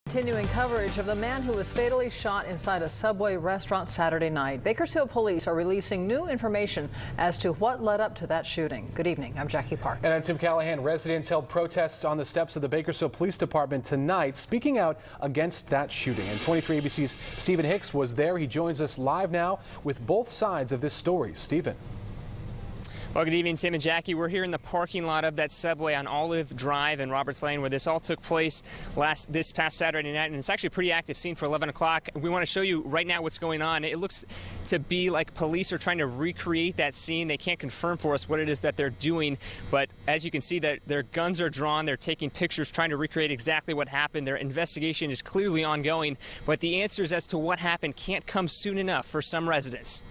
Continuing coverage of the man who was fatally shot inside a Subway restaurant Saturday night. Bakersfield police are releasing new information as to what led up to that shooting. Good evening. I'm Jackie Parks. And I'm Tim Callahan. Residents held protests on the steps of the Bakersfield Police Department tonight, speaking out against that shooting. And 23 ABC's Stephen Hicks was there. He joins us live now with both sides of this story. Stephen. Well, good evening, Tim and Jackie. We're here in the parking lot of that Subway on Olive Drive and Roberts Lane, where this all took place this past Saturday night, and it's actually a pretty active scene for 11 o'clock. We want to show you right now what's going on. It looks to be like police are trying to recreate that scene. They can't confirm for us what it is that they're doing, but as you can see, that their guns are drawn. They're taking pictures, trying to recreate exactly what happened. Their investigation is clearly ongoing, but the answers as to what happened can't come soon enough for some residents.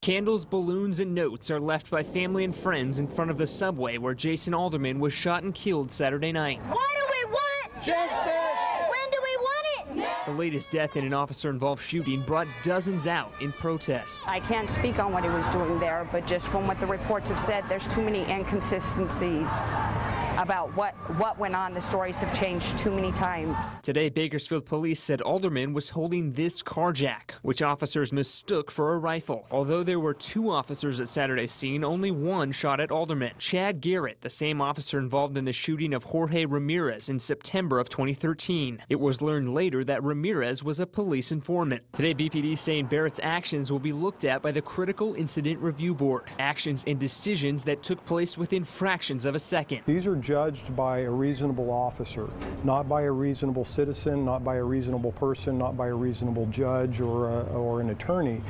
Candles, balloons, and notes are left by family and friends in front of the Subway where Jason Alderman was shot and killed Saturday night. What do we want? Justice! When do we want it? Now. The latest death in an officer-involved shooting brought dozens out in protest. I can't speak on what he was doing there, but just from what the reports have said, there's too many inconsistencies about what went on. The stories have changed too many times. Today, Bakersfield police said Alderman was holding this car jack, which officers mistook for a rifle. Although there were two officers at Saturday's scene, only one shot at Alderman. Chad Garrett, the same officer involved in the shooting of Jorge Ramirez in September of 2013. It was learned later that Ramirez was a police informant. Today, BPD saying Barrett's actions will be looked at by the Critical Incident Review Board. Actions and decisions that took place within fractions of a second. These are judged by a reasonable officer, not by a reasonable citizen, not by a reasonable person, not by a reasonable judge or an attorney.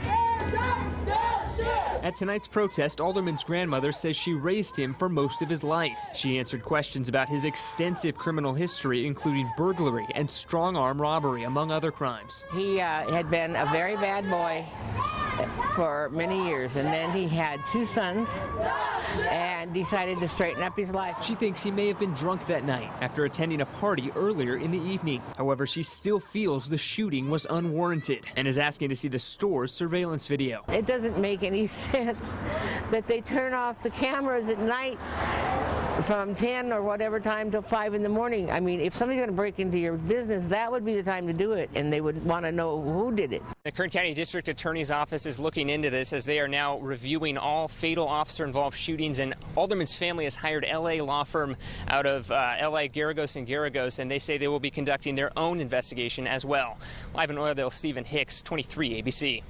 At tonight's protest, Alderman's grandmother says she raised him for most of his life. She answered questions about his extensive criminal history, including burglary and strong-arm robbery, among other crimes. He had been a very bad boy for many years, and then he had two sons and decided to straighten up his life. She thinks he may have been drunk that night after attending a party earlier in the evening. However, she still feels the shooting was unwarranted and is asking to see the store's surveillance video. It doesn't make any sense that they turn off the cameras at night from 10 or whatever time till 5 in the morning. I mean, if somebody's going to break into your business, that would be the time to do it, and they would want to know who did it. The Kern County District Attorney's Office is looking into this as they are now reviewing all fatal officer-involved shootings, and Alderman's family has hired LA law firm out of LA, Garagos and Garagos, and they say they will be conducting their own investigation as well. Live in Oildale, Stephen Hicks, 23 ABC.